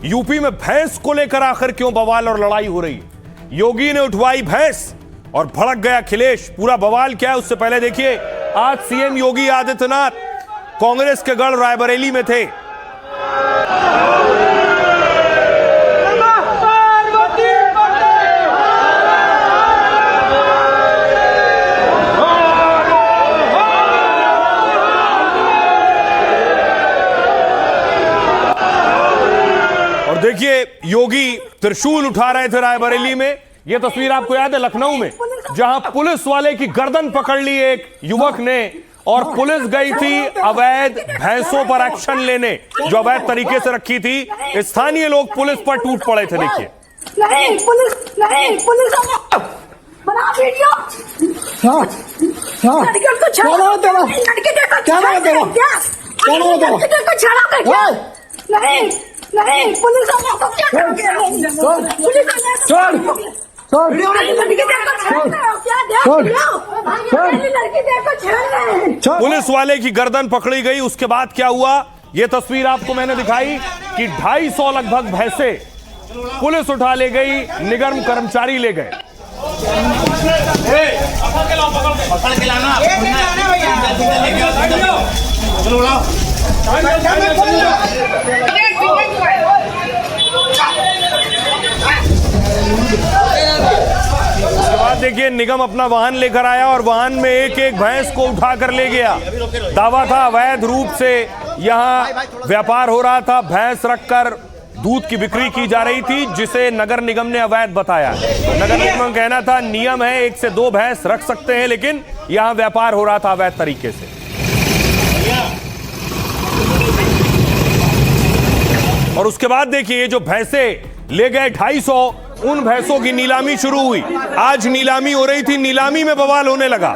UP में भैंस को लेकर आखिर क्यों बवाल और लड़ाई हो रही? योगी ने उठवाई भैंस और भड़क गया अखिलेश। पूरा बवाल क्या है उससे पहले देखिए, आज सीएम योगी आदित्यनाथ कांग्रेस के गढ़ रायबरेली में थे। और देखिए योगी त्रिशूल उठा रहे थे रायबरेली में। यह तस्वीर आपको याद है लखनऊ में, जहां पुलिस वाले की गर्दन पकड़ ली एक युवक ने और पुलिस गई थी अवैध भैंसों पर एक्शन लेने, जो अवैध तरीके से रखी थी। स्थानीय लोग पुलिस पर टूट पड़े थे। देखिए नहीं पुलिस बना वीडियो लड़के को छाड़ा तेरा लड़के देखो क्या है तेरा क्या लड़के को छाड़ा कर क्या नहीं पुलिस वाला तो क्या करोगे पुलिस वाला छोड़ पुलिस वाले की गर्दन पकड़ी गई। उसके बाद क्या हुआ, यह तस्वीर आपको मैंने दिखाई कि 250 लगभग भैंसे पुलिस उठा ले गई, निगम कर्मचारी ले गए। उसके बाद देखिए निगम अपना वाहन लेकर आया और वाहन में एक एक भैंस को उठा कर ले गया। दावा था अवैध रूप से यहां व्यापार हो रहा था, भैंस रखकर दूध की बिक्री की जा रही थी, जिसे नगर निगम ने अवैध बताया। नगर निगम का कहना था नियम है 1 से 2 भैंस रख सकते हैं, लेकिन यहां व्यापार हो रहा था अवैध तरीके से। और उसके बाद देखिए ये जो भैंसे ले गए 250, उन भैंसों की नीलामी शुरू हुई। आज नीलामी हो रही थी, नीलामी में बवाल होने लगा।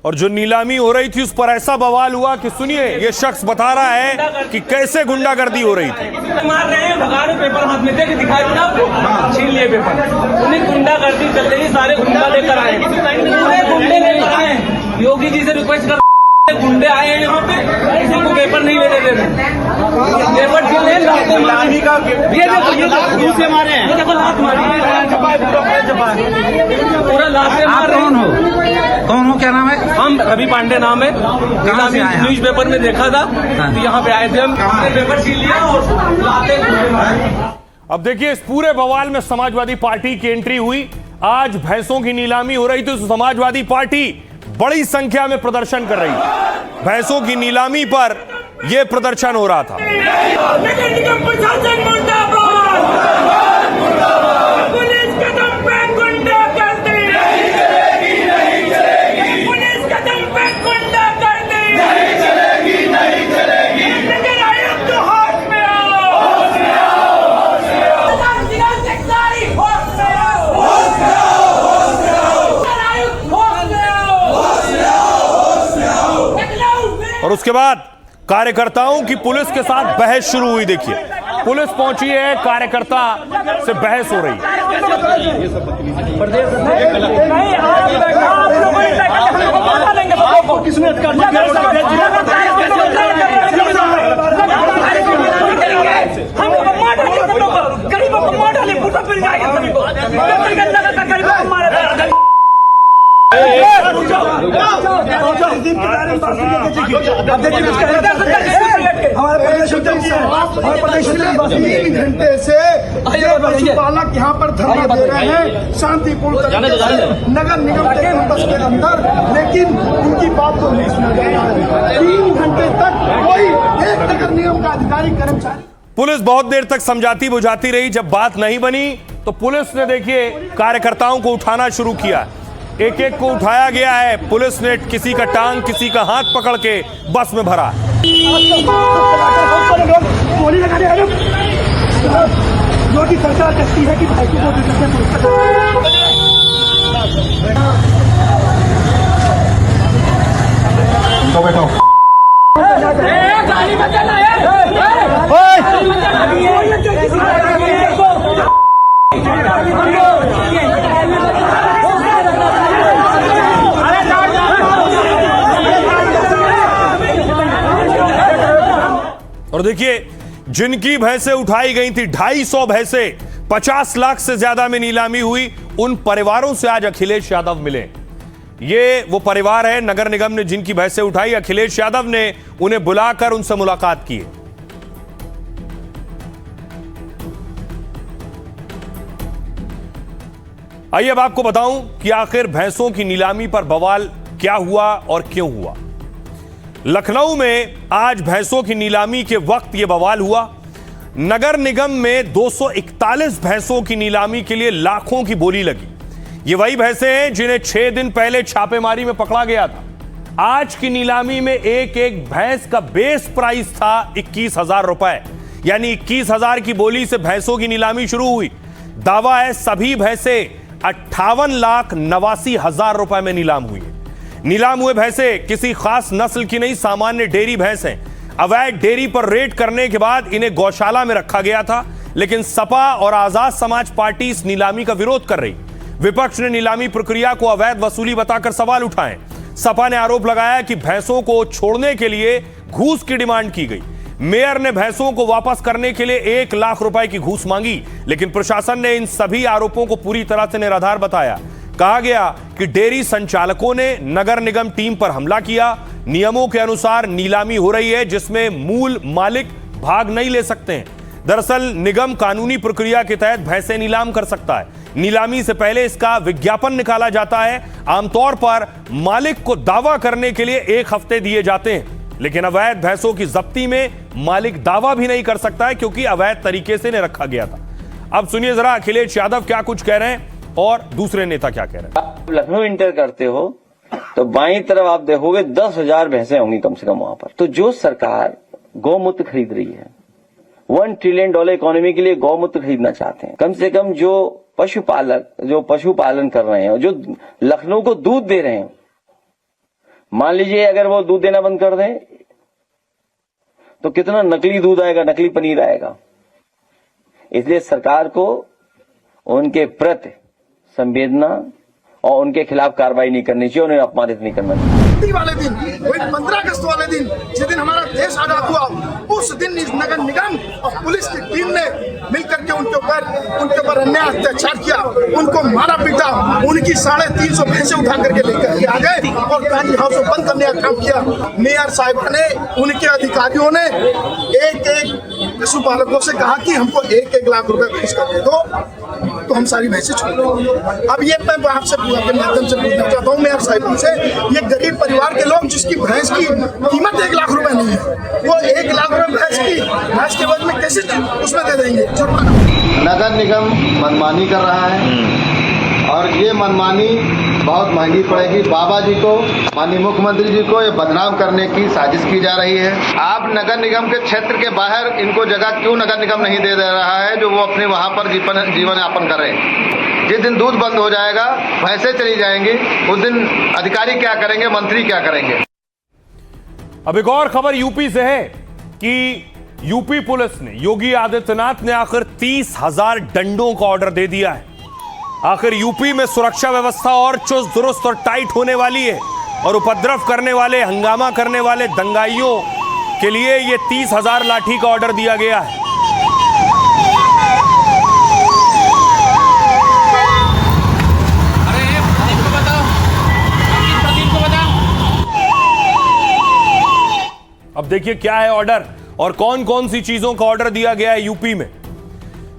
और जो नीलामी हो रही थी उस पर ऐसा बवाल हुआ कि सुनिए, ये शख्स बता रहा है कि कैसे गुंडागर्दी हो रही थी। मार रहे हैं, भगा रहे, पेपर हाथ में थे, दिखाई ना आपको, छीन लिए पेपर। उन्हें गुंडागर्दी चल रही, सारे गुंडा लेकर आए, पूरे गुंडे लेकर आए। योगी जी से रिक्वेस्ट कर गुंडे आए हैं यहाँ पे, किसी को पेपर नहीं लेने दे रहे। पेपर क्यों ले लाठी का ये देखो से मारे हैं, ये देखो लात मारी, पूरा लात से मार रहे हैं। कौन हो, क्या नाम है? हम रवि पांडे नाम है। न्यूज पेपर में देखा था तो यहाँ पे आए थे, हम पेपर छीन लिया और लाते। अब देखिए इस पूरे बवाल में समाजवादी पार्टी की एंट्री हुई। आज भैंसों की नीलामी हो रही थी, तो समाजवादी पार्टी बड़ी संख्या में प्रदर्शन कर रही थी। भैंसों की नीलामी पर यह प्रदर्शन हो रहा था। और उसके बाद कार्यकर्ताओं की पुलिस के साथ बहस शुरू हुई। देखिए पुलिस पहुंची है, कार्यकर्ता से बहस हो रही है। हमारे प्रदेश में 3 घंटे से पशुपालक यहाँ पर धरना दे रहे हैं शांतिपूर्ण नगर निगम के कैंपस के अंदर, लेकिन उनकी बात को नहीं सुना जा रहा है। 3 घंटे तक कोई एक नगर निगम का अधिकारी कर्मचारी। पुलिस बहुत देर तक समझाती बुझाती रही। जब बात नहीं बनी तो पुलिस ने देखिए कार्यकर्ताओं को उठाना शुरू किया। एक एक को उठाया गया है। पुलिस ने किसी का टांग, किसी का हाथ पकड़ के बस में भरा। योगी सरकार कहती है कि भाई को बैठो। और देखिए, जिनकी भैंसें उठाई गई थी 250 भैंसें 50 लाख से ज्यादा में नीलामी हुई, उन परिवारों से आज अखिलेश यादव मिले। ये वो परिवार है नगर निगम ने जिनकी भैंसें उठाई। अखिलेश यादव ने उन्हें बुलाकर उनसे मुलाकात की। आइए अब आपको बताऊं कि आखिर भैंसों की नीलामी पर बवाल क्या हुआ और क्यों हुआ। लखनऊ में आज भैंसों की नीलामी के वक्त यह बवाल हुआ। नगर निगम में 241 भैंसों की नीलामी के लिए लाखों की बोली लगी। ये वही भैंसें हैं जिन्हें 6 दिन पहले छापेमारी में पकड़ा गया था। आज की नीलामी में एक एक भैंस का बेस प्राइस था 21,000 रुपए, यानी 21,000 की बोली से भैंसों की नीलामी शुरू हुई। दावा है सभी भैंसें 58,89,000 रुपए में नीलाम हुई। नीलाम हुए भैंसे किसी खास नस्ल की नहीं, सामान्य डेयरी भैंस हैं। अवैध डेयरी पर रेड करने के बाद इन्हें गौशाला में रखा गया था, लेकिन सपा और आजाद समाज पार्टी इस नीलामी का विरोध कर रही। विपक्ष ने नीलामी प्रक्रिया को अवैध वसूली बताकर सवाल उठाए। सपा ने आरोप लगाया कि भैंसों को छोड़ने के लिए घूस की डिमांड की गई। मेयर ने भैंसों को वापस करने के लिए 1 लाख रुपए की घूस मांगी, लेकिन प्रशासन ने इन सभी आरोपों को पूरी तरह से निराधार बताया। कहा गया कि डेयरी संचालकों ने नगर निगम टीम पर हमला किया। नियमों के अनुसार नीलामी हो रही है जिसमें मूल मालिक भाग नहीं ले सकते हैं। दरअसल निगम कानूनी प्रक्रिया के तहत भैंसें नीलाम कर सकता है। नीलामी से पहले इसका विज्ञापन निकाला जाता है। आमतौर पर मालिक को दावा करने के लिए 1 हफ्ते दिए जाते हैं, लेकिन अवैध भैंसों की जब्ती में मालिक दावा भी नहीं कर सकता है क्योंकि अवैध तरीके से इन्हें रखा गया था। अब सुनिए जरा अखिलेश यादव क्या कुछ कह रहे हैं और दूसरे नेता क्या कह रहे हैं। आप लखनऊ इंटर करते हो तो बाईं तरफ आप देखोगे 10,000 भैंसें होंगी कम से कम वहां पर। तो जो सरकार गौमूत्र खरीद रही है, $1 ट्रिलियन इकोनॉमी के लिए गौमूत्र खरीदना चाहते हैं, कम से कम जो पशुपालन कर रहे हैं, जो लखनऊ को दूध दे रहे हैं, मान लीजिए अगर वो दूध देना बंद कर दें तो कितना नकली दूध आएगा, नकली पनीर आएगा। इसलिए सरकार को उनके प्रति संवेदना और उनके खिलाफ कार्रवाई नहीं करनी चाहिए, उन्हें अपमानित नहीं करना चाहिए। वाले दिन, वही 15 अगस्त वाले दिन, जिस दिन हमारा देश आजाद हुआ, उस दिन इस नगर निगम और पुलिस की टीम ने मिलकर के उनके ऊपर अन्याय अत्याचार किया, उनको मारा पीटा, उनकी 350 भैंसें उठा करके लेकर के आ गए और गांधी हाउस को बंद करने का काम किया। मेयर साहिबा ने, उनके अधिकारियों ने एक पशुपालकों से कहा कि हमको 1-1 लाख रुपए भैंस का दे दो तो हम सारी भैंसें छोड़ देंगे। अब ये मैं आपसे अपने माध्यम से पूछना चाहता हूँ मेयर साहिबा से, ये गरीब परिवार के लोग जिसकी भैंस की कीमत 1 लाख रुपए नहीं है, वो 1 लाख रुपए भैंस के बदले में कैसे उसमें दे देंगे? नगर निगम मनमानी कर रहा है और ये मनमानी बहुत महंगी पड़ेगी। बाबा जी को, माननीय मुख्यमंत्री जी को ये बदनाम करने की साजिश की जा रही है। आप नगर निगम के क्षेत्र के बाहर इनको जगह क्यों नगर निगम नहीं दे रहा है जो वो अपने वहां पर जीवन यापन करें। जिस दिन दूध बंद हो जाएगा, भैंसें चली जाएंगी, उस दिन अधिकारी क्या करेंगे, मंत्री क्या करेंगे। अब एक और खबर यूपी से है कि यूपी पुलिस ने, योगी आदित्यनाथ ने आखिर 30,000 डंडों का ऑर्डर दे दिया है। आखिर यूपी में सुरक्षा व्यवस्था और चुस्त दुरुस्त और टाइट होने वाली है और उपद्रव करने वाले, हंगामा करने वाले दंगाइयों के लिए यह 30,000 लाठी का ऑर्डर दिया गया है। अब देखिए क्या है ऑर्डर और कौन कौन सी चीजों का ऑर्डर दिया गया है यूपी में।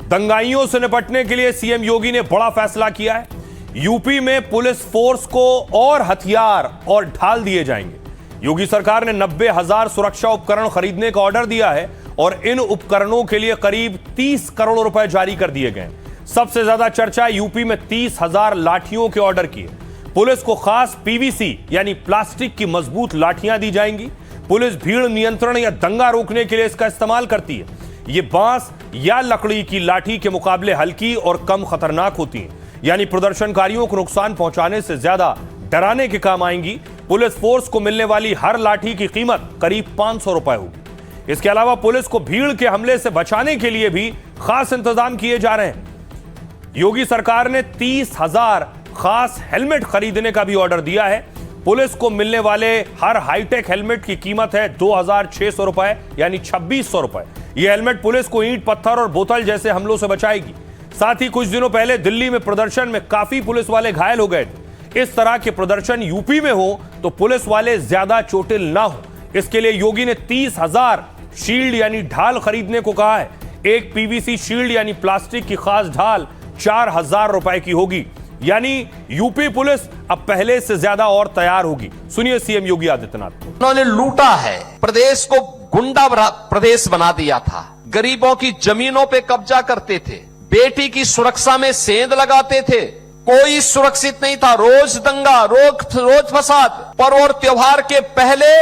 दंगाइयों से निपटने के लिए सीएम योगी ने बड़ा फैसला किया है। यूपी में पुलिस फोर्स को और हथियार और ढाल दिए जाएंगे। योगी सरकार ने 90,000 सुरक्षा उपकरण खरीदने का ऑर्डर दिया है और इन उपकरणों के लिए करीब 30 करोड़ रुपए जारी कर दिए गए। सबसे ज्यादा चर्चा यूपी में 30,000 लाठियों के ऑर्डर की है। पुलिस को खास पीवीसी यानी प्लास्टिक की मजबूत लाठियां दी जाएंगी। पुलिस भीड़ नियंत्रण या दंगा रोकने के लिए इसका इस्तेमाल करती है। ये बांस या लकड़ी की लाठी के मुकाबले हल्की और कम खतरनाक होती हैं, यानी प्रदर्शनकारियों को नुकसान पहुंचाने से ज्यादा डराने के काम आएंगी। पुलिस फोर्स को मिलने वाली हर लाठी की कीमत करीब 500 रुपए होगी। इसके अलावा पुलिस को भीड़ के हमले से बचाने के लिए भी खास इंतजाम किए जा रहे हैं। योगी सरकार ने 30,000 खास हेलमेट खरीदने का भी ऑर्डर दिया है। पुलिस को मिलने वाले हर हाईटेक हेलमेट की कीमत है 2,600 रुपए, यानी 2,600 रुपए। यह हेलमेट पुलिस को ईंट, पत्थर और बोतल जैसे हमलों से बचाएगी। साथ ही कुछ दिनों पहले दिल्ली में प्रदर्शन में काफी पुलिस वाले घायल हो गए थे। इस तरह के प्रदर्शन यूपी में हो तो पुलिस वाले ज्यादा चोटिल ना हो, इसके लिए योगी ने 30,000 शील्ड यानी ढाल खरीदने को कहा है। एक पीवीसी शील्ड यानी प्लास्टिक की खास ढाल 4,000 रुपए की होगी, यानी यूपी पुलिस अब पहले से ज्यादा और तैयार होगी। सुनिए सीएम योगी आदित्यनाथ। उन्होंने लूटा है, प्रदेश को गुंडा प्रदेश बना दिया था, गरीबों की जमीनों पे कब्जा करते थे, बेटी की सुरक्षा में सेंध लगाते थे, कोई सुरक्षित नहीं था। रोज दंगा, रोज फसाद, पर्व और त्योहार के पहले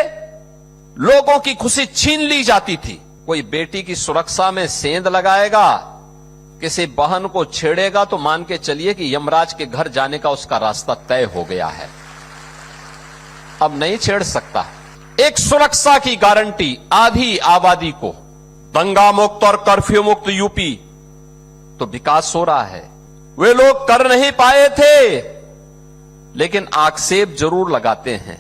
लोगों की खुशी छीन ली जाती थी। कोई बेटी की सुरक्षा में सेंध लगाएगा, किसी बहन को छेड़ेगा तो मान के चलिए कि यमराज के घर जाने का उसका रास्ता तय हो गया है, अब नहीं छेड़ सकता। एक सुरक्षा की गारंटी आधी आबादी को, दंगा मुक्त और कर्फ्यू मुक्त यूपी, तो विकास हो रहा है। वे लोग कर नहीं पाए थे, लेकिन आक्षेप जरूर लगाते हैं।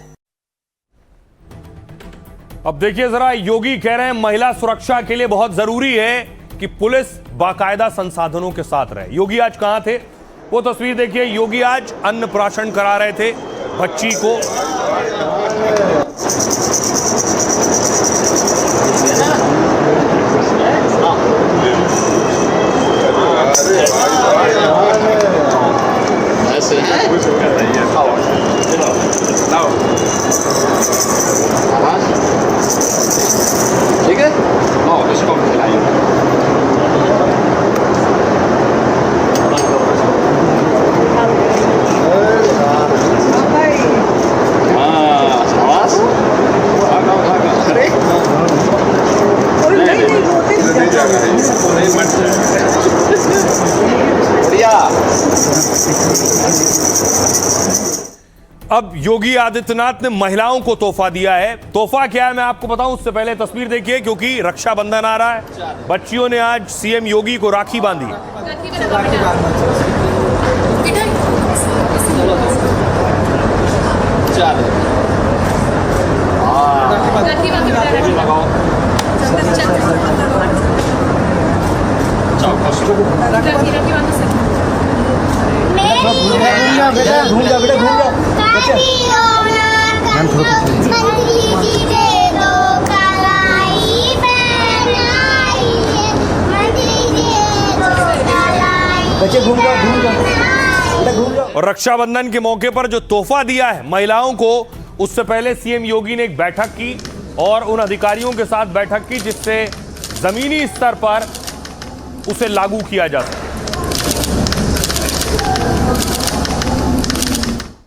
अब देखिए जरा, योगी कह रहे हैं महिला सुरक्षा के लिए बहुत जरूरी है कि पुलिस बाकायदा संसाधनों के साथ रहे। योगी आज कहां थे, वो तस्वीर देखिए। योगी आज अन्नप्राशन करा रहे थे बच्ची को। ठीक है, अब योगी आदित्यनाथ ने महिलाओं को तोहफा दिया है। तोहफा क्या है मैं आपको बताऊं, उससे पहले तस्वीर देखिए, क्योंकि रक्षाबंधन आ रहा है। बच्चियों ने आज सीएम योगी को राखी बांधी। और रक्षाबंधन के मौके पर जो तोहफा दिया है महिलाओं को, उससे पहले सीएम योगी ने एक बैठक की और उन अधिकारियों के साथ बैठक की जिससे जमीनी स्तर पर उसे लागू किया जा सके।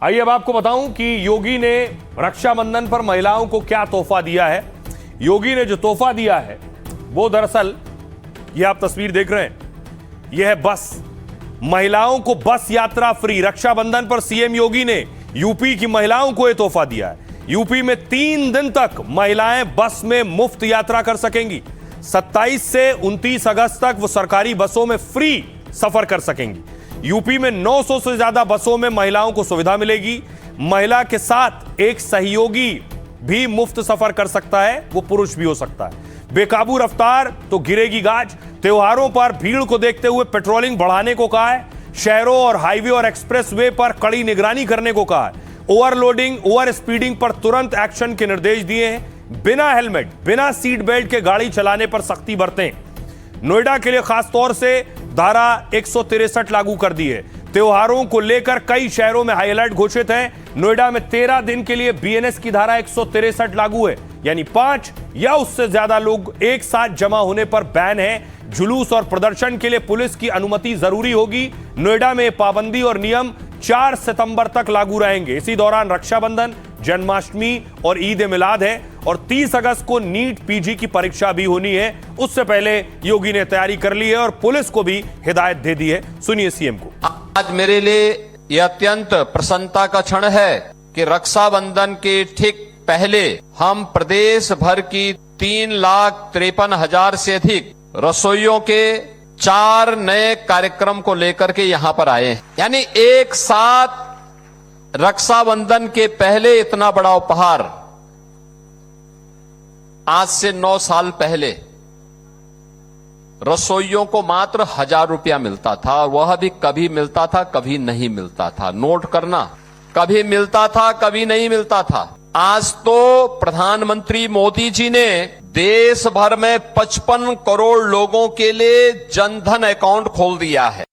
आइए अब आपको बताऊं कि योगी ने रक्षाबंधन पर महिलाओं को क्या तोहफा दिया है। योगी ने जो तोहफा दिया है वो दरअसल, ये आप तस्वीर देख रहे हैं, यह है बस। महिलाओं को बस यात्रा फ्री। रक्षाबंधन पर सीएम योगी ने यूपी की महिलाओं को यह तोहफा दिया है। यूपी में 3 दिन तक महिलाएं बस में मुफ्त यात्रा कर सकेंगी। 27 से 29 अगस्त तक वो सरकारी बसों में फ्री सफर कर सकेंगी। यूपी में 900 से ज्यादा बसों में महिलाओं को सुविधा मिलेगी। महिला के साथ एक सहयोगी भी मुफ्त सफर कर सकता है, वो पुरुष भी हो सकता है। बेकाबू रफ्तार तो गिरेगी गाज। त्योहारों पर भीड़ को देखते हुए पेट्रोलिंग बढ़ाने को कहा है। शहरों और हाईवे और एक्सप्रेस वे पर कड़ी निगरानी करने को कहा है। ओवरलोडिंग, ओवर स्पीडिंग पर तुरंत एक्शन के निर्देश दिए हैं। बिना हेलमेट, बिना सीट बेल्ट के गाड़ी चलाने पर सख्ती बरतें। नोएडा के लिए खास तौर से धारा 163 लागू कर दी है। त्योहारों को लेकर कई शहरों में हाई अलर्ट घोषित है। नोएडा में 13 दिन के लिए बीएनएस की धारा 163 लागू है, यानी 5 या उससे ज्यादा लोग एक साथ जमा होने पर बैन है। जुलूस और प्रदर्शन के लिए पुलिस की अनुमति जरूरी होगी। नोएडा में पाबंदी और नियम 4 सितंबर तक लागू रहेंगे। इसी दौरान रक्षाबंधन, जन्माष्टमी और ईद ए मिलाद है और 30 अगस्त को नीट पीजी की परीक्षा भी होनी है। उससे पहले योगी ने तैयारी कर ली है और पुलिस को भी हिदायत दे दी है। सुनिए सीएम को। आज मेरे लिए यह अत्यंत प्रसन्नता का क्षण है कि रक्षाबंधन के ठीक पहले हम प्रदेश भर की 3,53,000 से अधिक रसोइयों के 4 नए कार्यक्रम को लेकर के यहां पर आए हैं। यानी एक साथ रक्षाबंधन के पहले इतना बड़ा उपहार आज से 9 साल पहले रसोइयों को मात्र 1,000 रुपया मिलता था और वह भी कभी मिलता था कभी नहीं मिलता था। नोट करना, कभी मिलता था कभी नहीं मिलता था। आज तो प्रधानमंत्री मोदी जी ने देश भर में 55 करोड़ लोगों के लिए जनधन अकाउंट खोल दिया है।